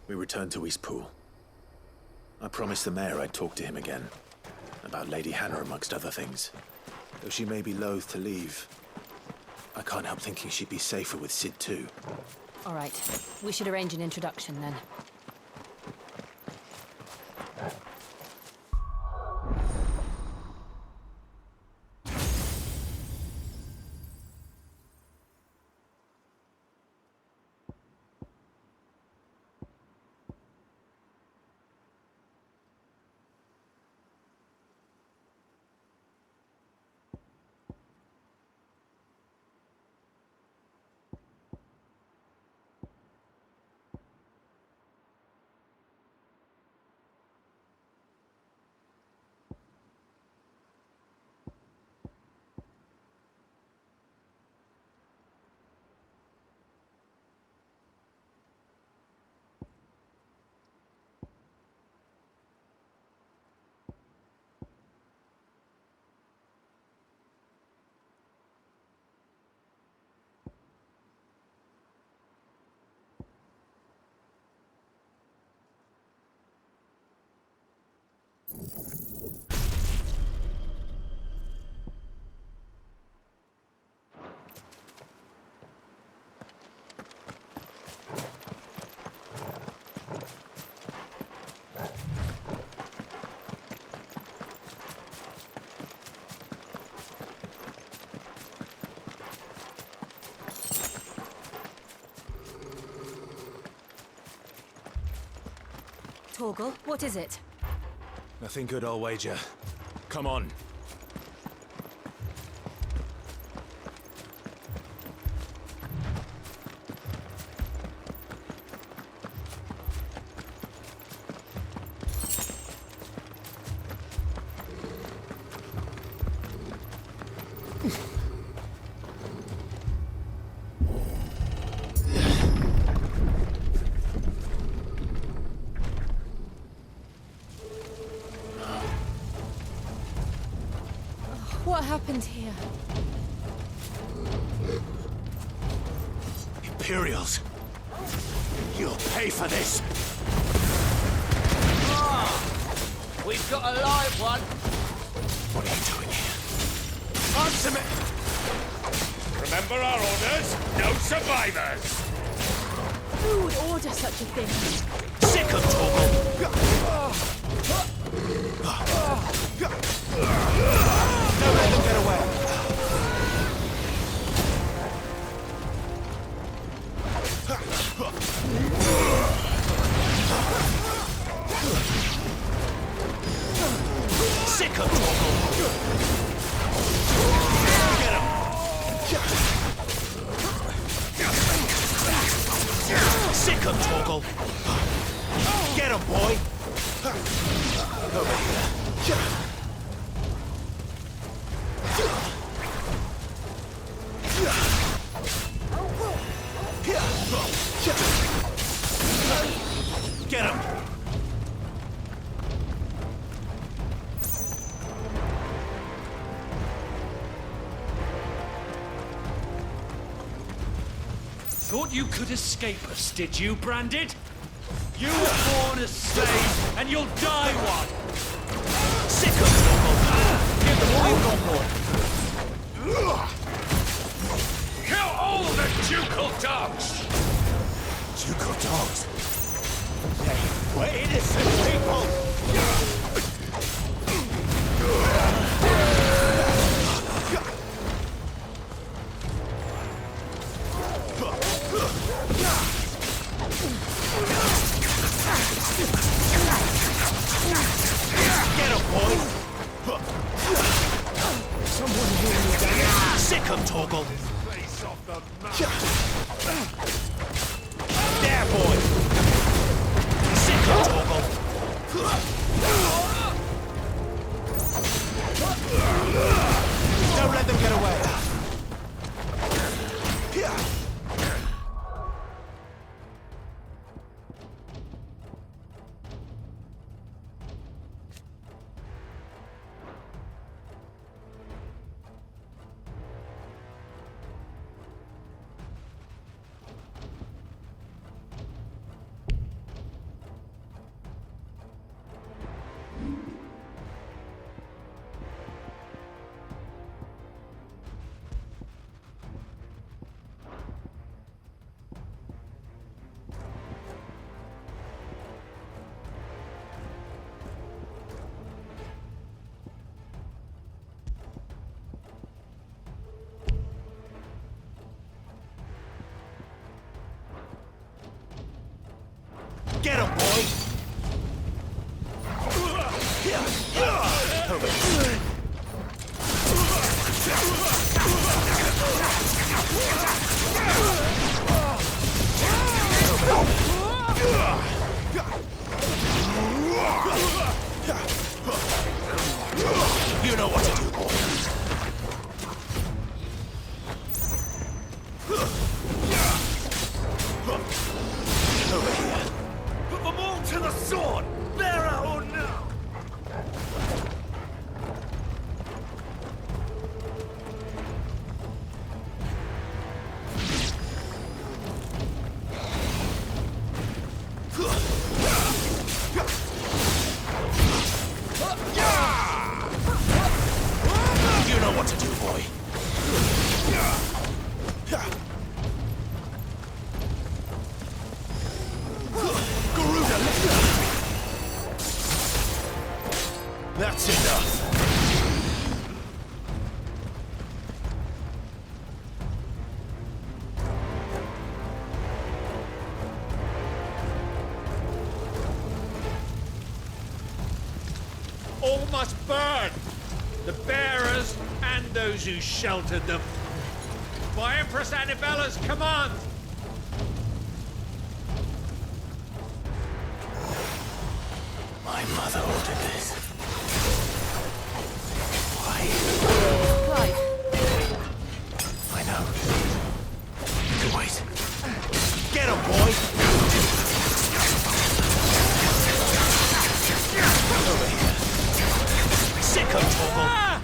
We returned to Eastpool. I promised the mayor I'd talk to him again. About Lady Hannah, amongst other things. Though she may be loath to leave, I can't help thinking she'd be safer with Sid too. All right. We should arrange an introduction then. Torgal, what is it? Nothing good, I'll wager. Come on. What happened here? Imperials! You'll pay for this! We've got a live one! What are you doing here? Answer me! Remember our orders? No survivors! Who would order such a thing? Sick of Torgal! Don't let them get away! Sick of Torgal! Get him! Sick of Torgal! Get him, boy! Over here. Get him! Thought you could escape us, did you, Branded? You were born a slave, and you'll die one! Sick of Torgal! Give them all you've got more! Kill all the ducal dogs! Ducal dogs? Hey, we're innocent people! Get him, boy! Someone hear me down. Sick of Torgal! Face off the map! There, boy! Sick of Torgal! him, boy! You know what to do, boy. Over here. Put them all to the sword! Bearer or no! You know what to do, boy. Garuda, that's enough. All must burn! The bearers and those who sheltered them. By Empress Annibella's command! My mother ordered this. Why? Clive, I know. Wait. Get him, boy! Over here. Sicko, Torgal!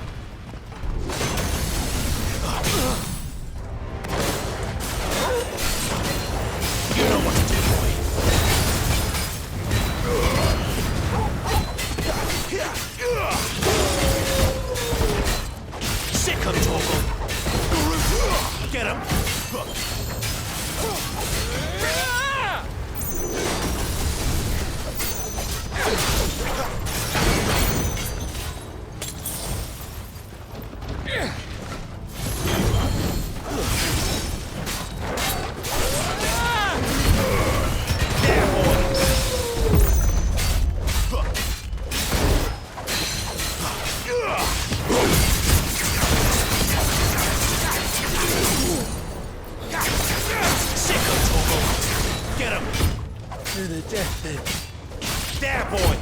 You know what to do, boy. Sicko, Torgal! Get him! Sicko, Torgal! Get him! To the death then. There, boy!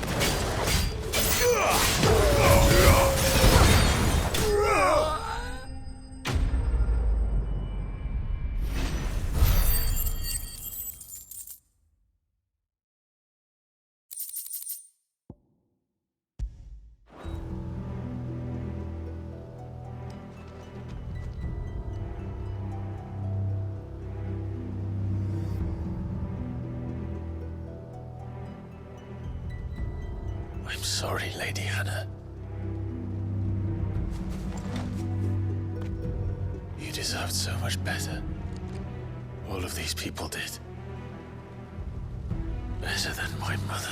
I'm sorry, Lady Hannah. You deserved so much better. All of these people did. Better than my mother.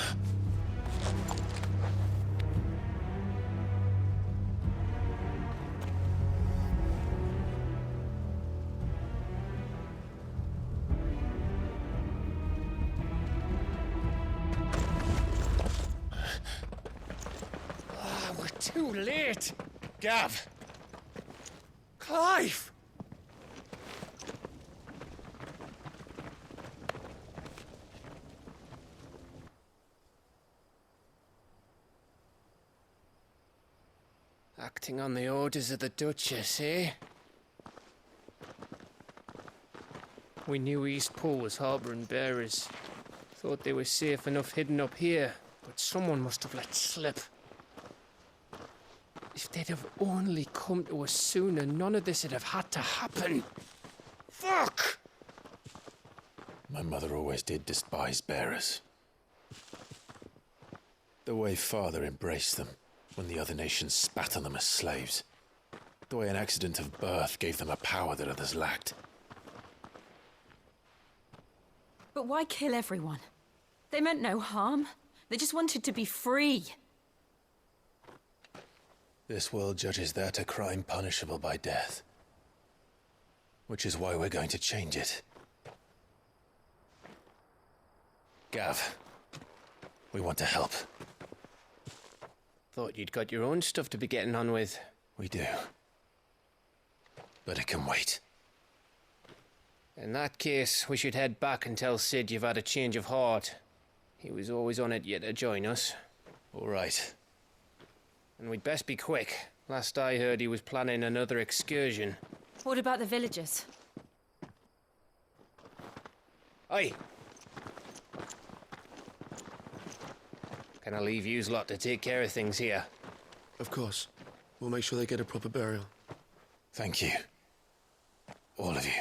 We're too late! Gav! Clive! Acting on the orders of the Duchess, eh? We knew East Pool was harbouring bearers. Thought they were safe enough hidden up here, but someone must have let slip. If they'd have only come to us sooner, none of this would have had to happen. Fuck! My mother always did despise bearers. The way Father embraced them when the other nations spat on them as slaves. The way an accident of birth gave them a power that others lacked. but why kill everyone? They meant no harm. They just wanted to be free. This world judges that a crime punishable by death. Which is why we're going to change it. Gav, We want to help. Thought you'd got your own stuff to be getting on with. We do. But it can wait. In that case, we should head back and tell Sid you've had a change of heart. He was always on it yet to join us. All right. And we'd best be quick. Last I heard, he was planning another excursion. What about the villagers? Aye. Can I leave yous lot to take care of things here? Of course. We'll make sure they get a proper burial. Thank you. All of you.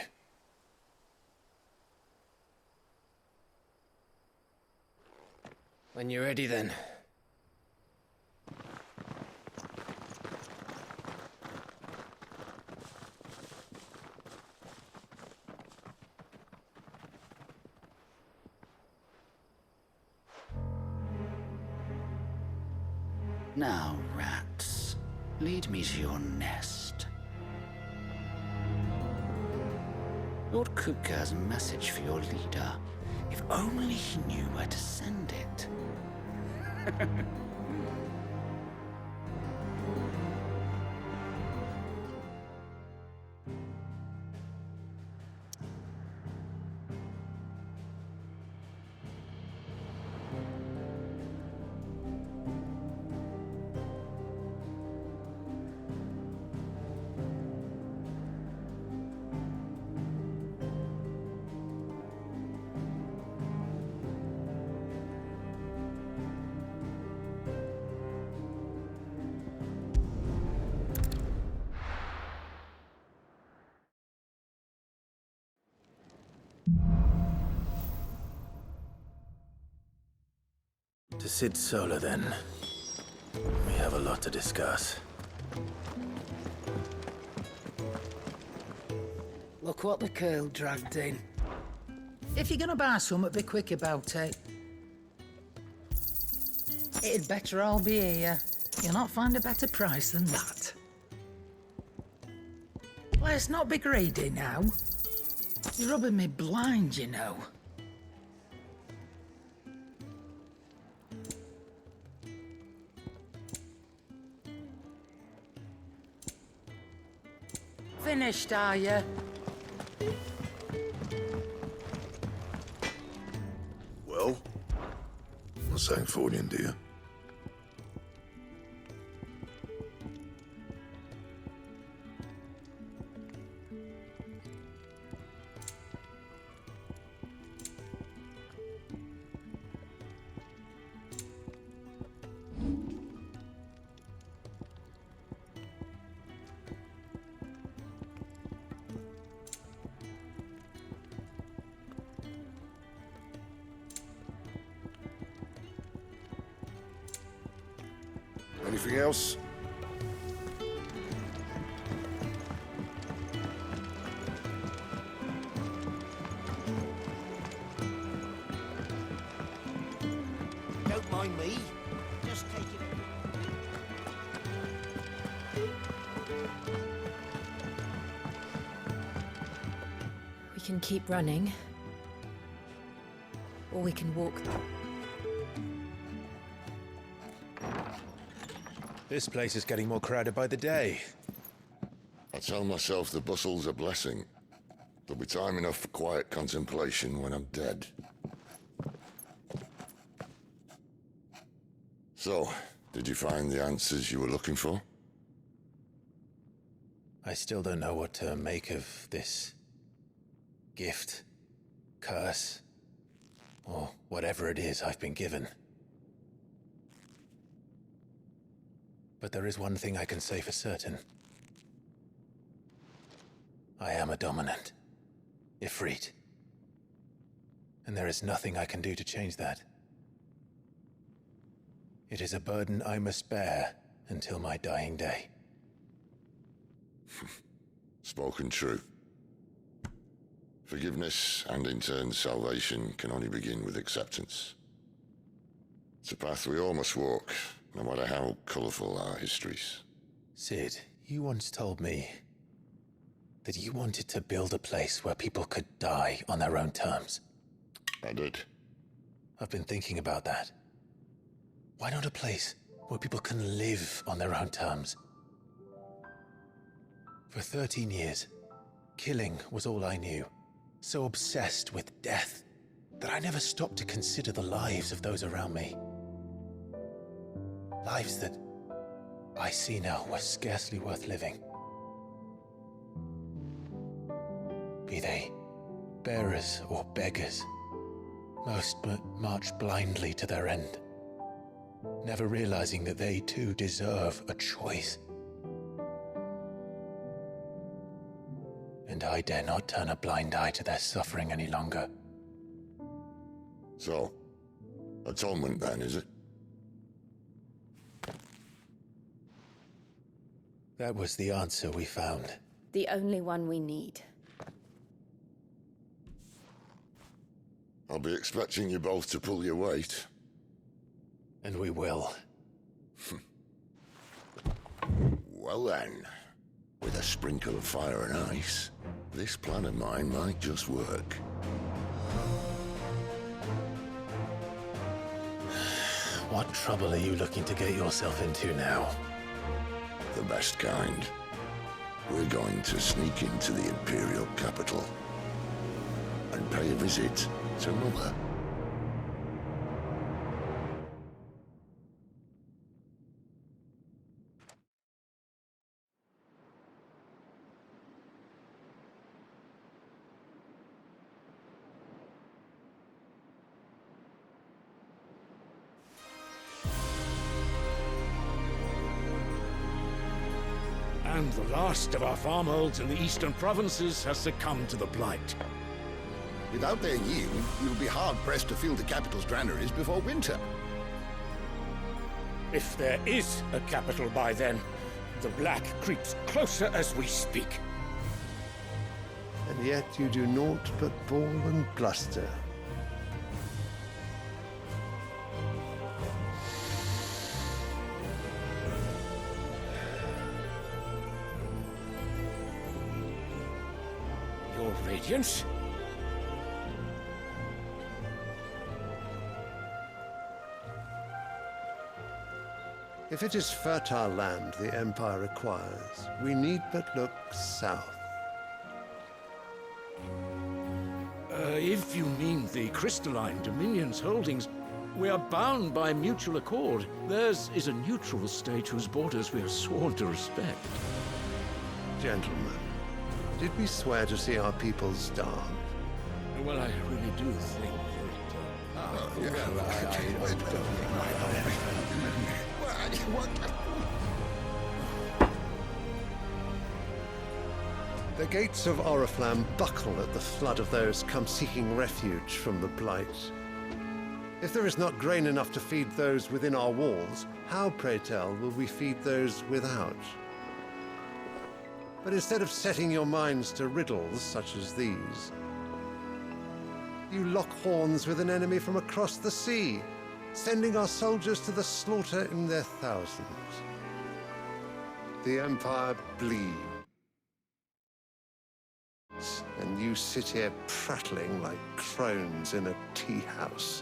When you're ready, then. Now, rats, lead me to your nest. Lord Kupka has a message for your leader. If only he knew where to send it. To Sid Solar, then. We have a lot to discuss. Look what the curl dragged in. If you're gonna buy something, be quick about it. It'd better all be here. You'll not find a better price than that. Let's not be greedy now. You're rubbing me blind, you know. Finished, are you? Well, not saying for you, do you? Anything else? Don't mind me. Just take it. We can keep running. Or we can walk. This place is getting more crowded by the day. I tell myself the bustle's a blessing. There'll be time enough for quiet contemplation when I'm dead. So, did you find the answers you were looking for? I still don't know what to make of this gift, curse, or whatever it is I've been given. But there is one thing I can say for certain. I am a dominant, Ifrit. And there is nothing I can do to change that. It is a burden I must bear until my dying day. Spoken true. Forgiveness and in turn salvation can only begin with acceptance. It's a path we all must walk, no matter how colourful our histories. Sid, you once told me that you wanted to build a place where people could die on their own terms. I did. I've been thinking about that. Why not a place where people can live on their own terms? For 13 years, killing was all I knew. So obsessed with death that I never stopped to consider the lives of those around me. Lives that I see now were scarcely worth living. Be they bearers or beggars, most march blindly to their end, never realizing that they too deserve a choice. And I dare not turn a blind eye to their suffering any longer. So, atonement then, is it? That was the answer we found. The only one we need. I'll be expecting you both to pull your weight. And we will. Well then, with a sprinkle of fire and ice, this plan of mine might just work. What trouble are you looking to get yourself into now? The best kind. We're going to sneak into the Imperial capital and pay a visit to Mother. And the last of our farmholds in the eastern provinces has succumbed to the blight. Without their yield, we'll be hard-pressed to fill the capital's granaries before winter. If there is a capital by then, the black creeps closer as we speak. And yet you do naught but bawl and bluster. Your Radiance? If it is fertile land the Empire requires, we need but look south. If you mean the crystalline Dominion's holdings, we are bound by mutual accord. Theirs is a neutral state whose borders we are sworn to respect. Gentlemen, did we swear to see our people starve? Well, I really do think The gates of Oriflamme buckle at the flood of those come seeking refuge from the Blight. If there is not grain enough to feed those within our walls, how, pray tell, will we feed those without? But instead of setting your minds to riddles such as these, you lock horns with an enemy from across the sea, sending our soldiers to the slaughter in their thousands. The Empire bleeds, and you sit here prattling like crones in a tea house.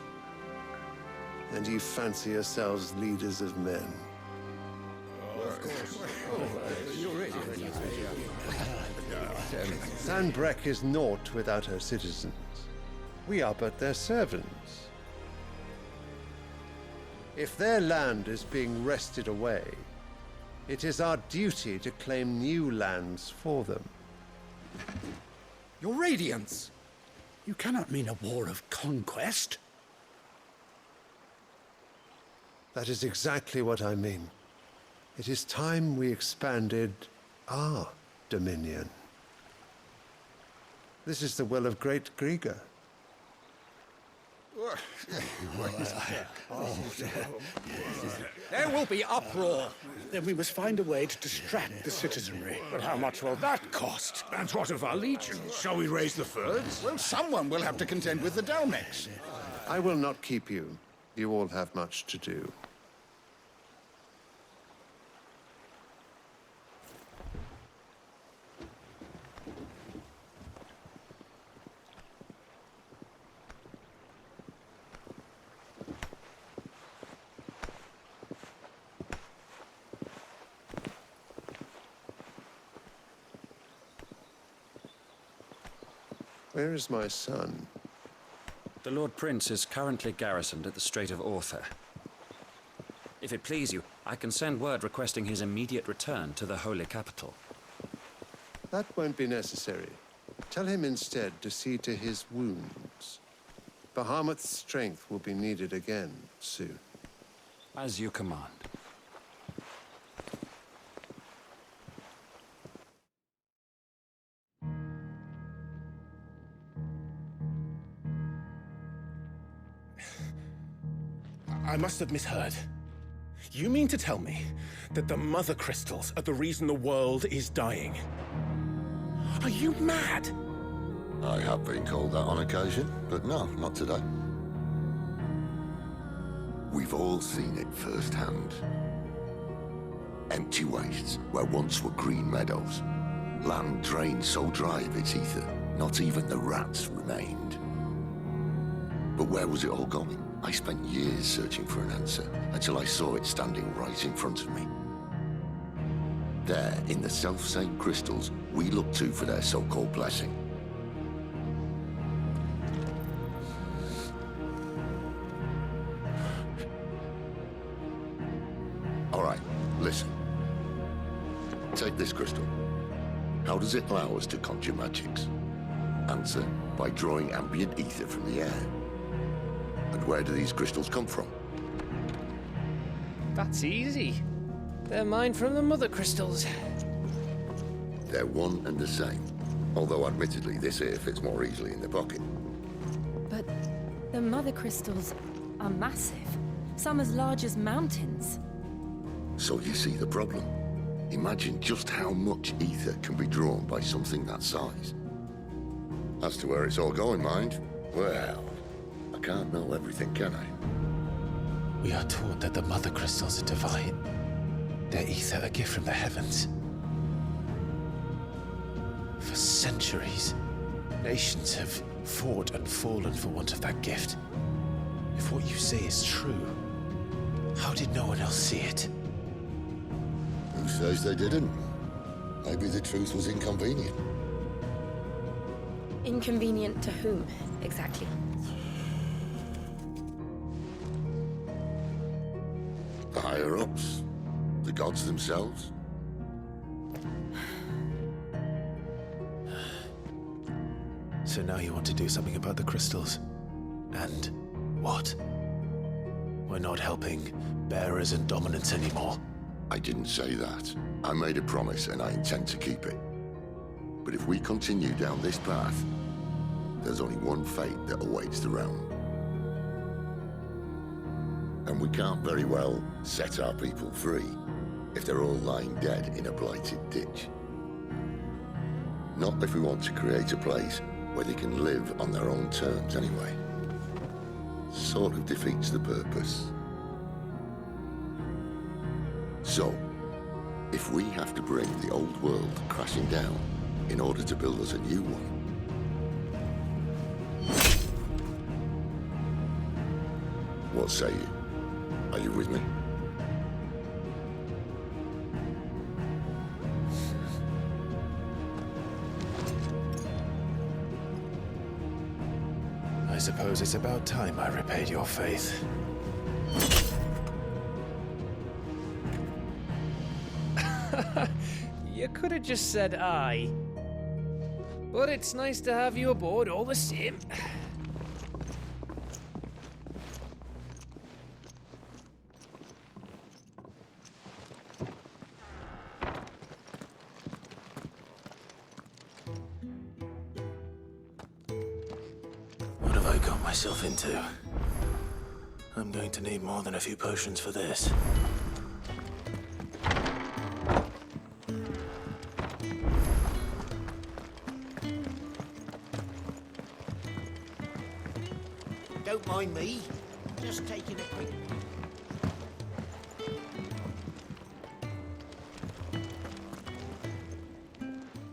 And you fancy yourselves leaders of men. Sanbreque is naught without her citizens. We are but their servants. If their land is being wrested away, it is our duty to claim new lands for them. Your Radiance! You cannot mean a war of conquest. That is exactly what I mean. It is time we expanded our dominion. This is the will of great Grieger. There will be uproar. Then we must find a way to distract the citizenry. But how much will that cost? And what of our legions? Shall we raise the furs? Well, someone will have to contend with the Dalmex. I will not keep you. You all have much to do. Where is my son? The Lord Prince is currently garrisoned at the Strait of Orther. If it please you, I can send word requesting his immediate return to the Holy Capital. That won't be necessary. Tell him instead to see to his wounds. Bahamut's strength will be needed again soon. As you command. I must have misheard. You mean to tell me that the Mother Crystals are the reason the world is dying? Are you mad? I have been called that on occasion, but no, not today. We've all seen it firsthand. Empty wastes where once were green meadows. Land drained so dry of its ether, not even the rats remained. But where was it all going? I spent years searching for an answer, until I saw it standing right in front of me. There, in the self-same crystals we look to for their so-called blessing. All right, listen. Take this crystal. How does it allow us to conjure magics? Answer, by drawing ambient ether from the air. And where do these crystals come from? That's easy. They're mine from the Mother Crystals. They're one and the same. Although admittedly, this here fits more easily in the pocket. But the Mother Crystals are massive. Some as large as mountains. So you see the problem. Imagine just how much ether can be drawn by something that size. As to where it's all going, mind, well, I can't know everything, can I? We are taught that the Mother Crystals are divine. Their ether a gift from the heavens. For centuries, nations have fought and fallen for want of that gift. If what you say is true, how did no one else see it? Who says they didn't? Maybe the truth was inconvenient. Inconvenient to whom, exactly? The higher-ups? The gods themselves? So now you want to do something about the crystals? And what? We're not helping bearers and dominants anymore. I didn't say that. I made a promise and I intend to keep it. But if we continue down this path, there's only one fate that awaits the realm. And we can't very well set our people free if they're all lying dead in a blighted ditch. Not if we want to create a place where they can live on their own terms anyway. Sort of defeats the purpose. So, if we have to bring the old world crashing down in order to build us a new one, what say you? Are you with me? I suppose it's about time I repaid your faith. You could have just said aye. But it's nice to have you aboard all the same. What have I got myself into? I'm going to need more than a few potions for this. Don't mind me. Just taking a quick...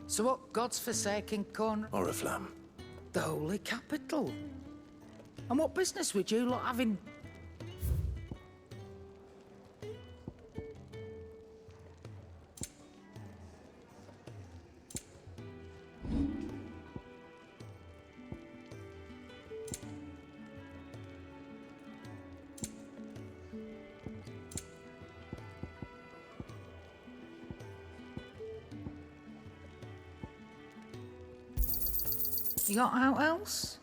So what God's forsaken corner? Oriflamme. The Holy Capital. And what business would you lot having... You got out else?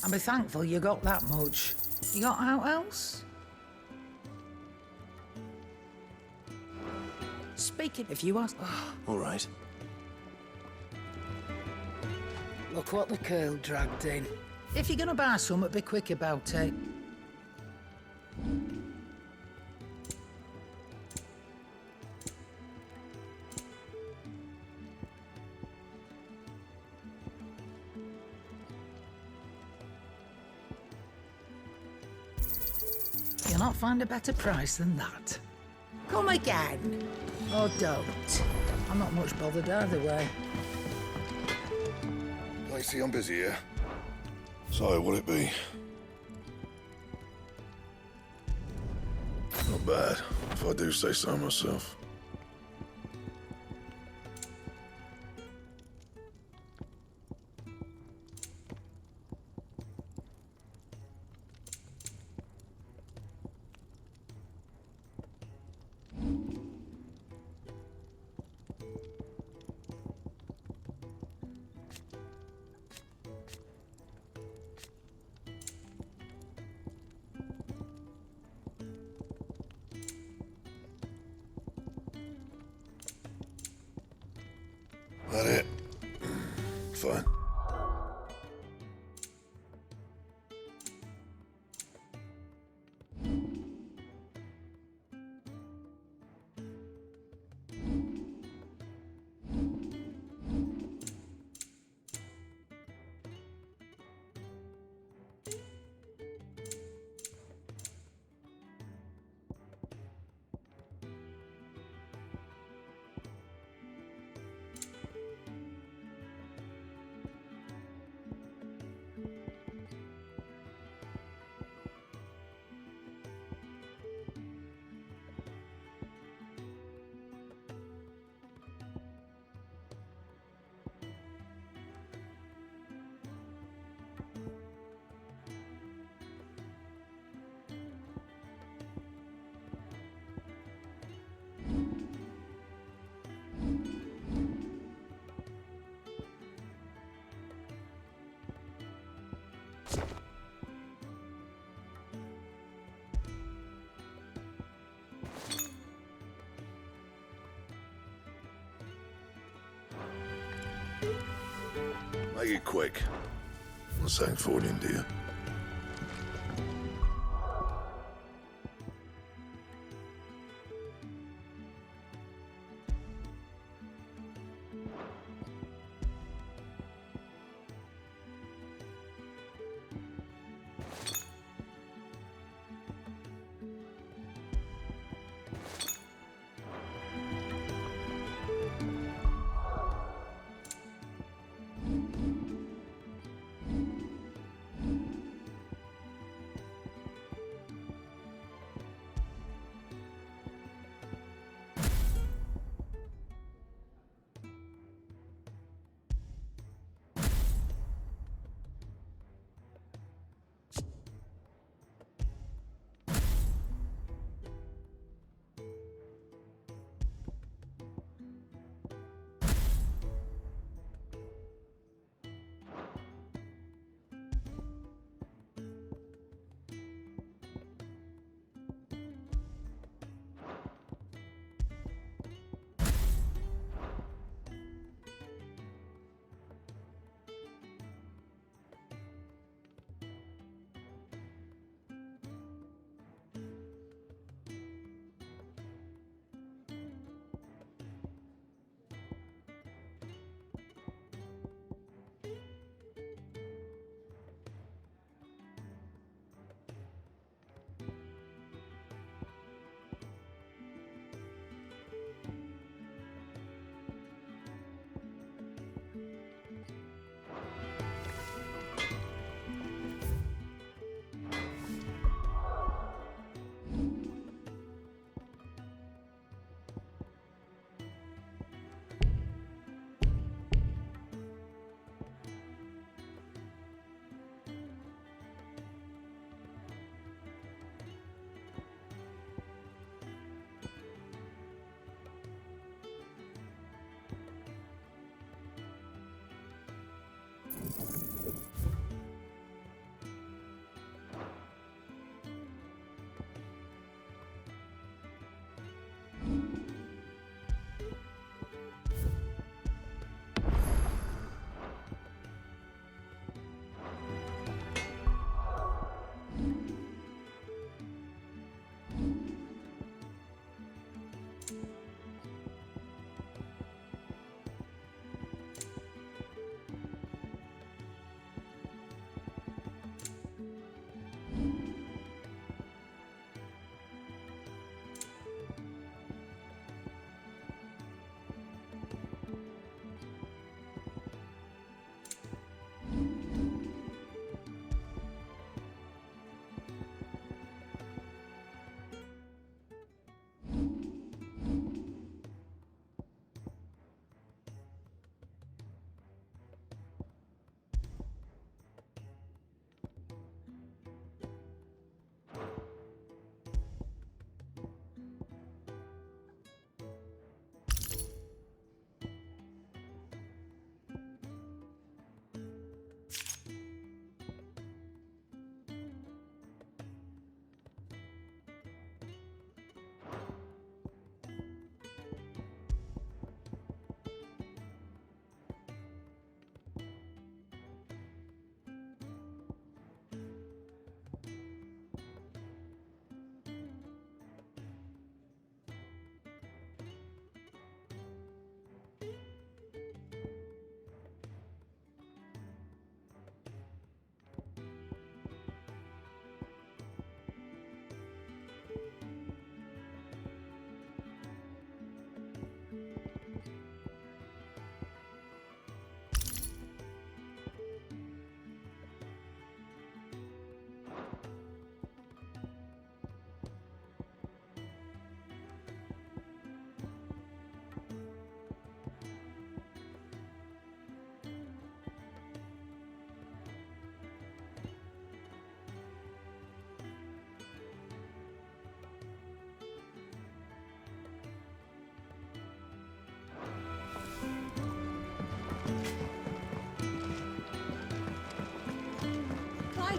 I'll be thankful you got that much. You got out else? Speaking if you ask. All right. Look what the curl dragged in. If you're gonna buy something, be quick about it. You'll not find a better price than that. Come again. Or don't. I'm not much bothered either way. I see I'm busy here. So, what'll it be? Not bad, if I do say so myself. That it? Fine. Make it quick. Not saying for you, dear.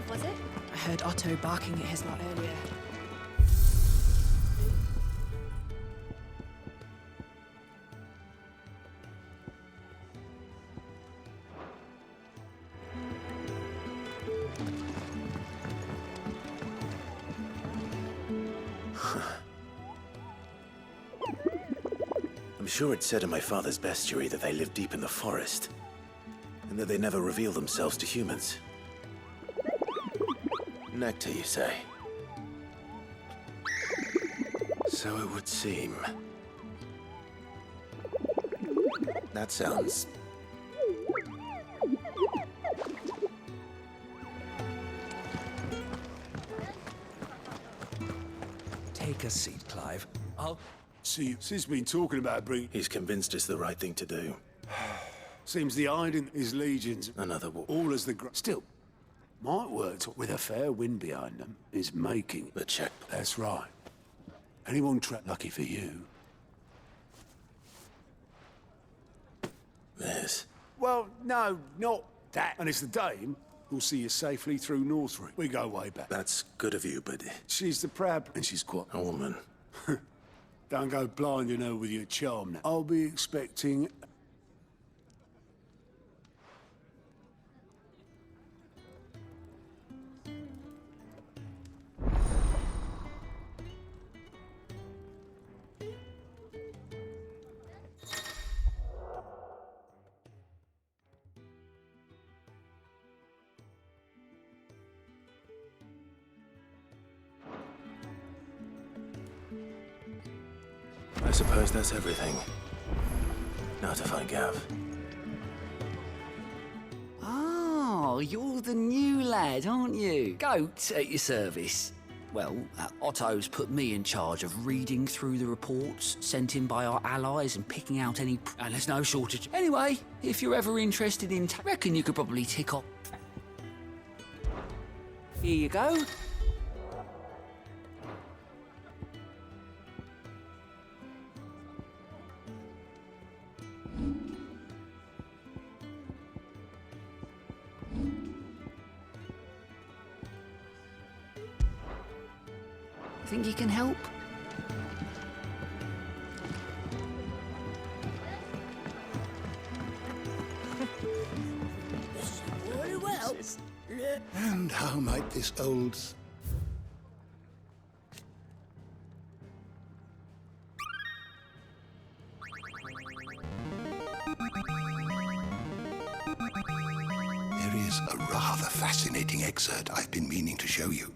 Was it? I heard Otto barking at his lot earlier. I'm sure it said in my father's bestiary that they live deep in the forest, and that they never reveal themselves to humans. Nectar, you say? So it would seem. That sounds... Take a seat, Clive. I'll... See, Sis been talking about bringing... He's convinced it's the right thing to do. Seems the hiding his legions... Another war. All as the... Still, might work with a fair wind behind them is making... The check. That's right. Anyone lucky for you. This. Well, no, not that. And it's the dame who'll see you safely through Northbury. We go way back. That's good of you, but... She's the proud... And she's quite... A woman. Don't go blinding her with your charm now. I'll be expecting... I suppose that's everything. Now to find Gav. Oh, you're the new lad, aren't you? Goat at your service. Well, Otto's put me in charge of reading through the reports sent in by our allies and picking out any... And there's no shortage. Anyway, if you're ever interested in... reckon you could probably tick off... Here you go. Think you can help? Very well. And how might this old... There is a rather fascinating excerpt I've been meaning to show you.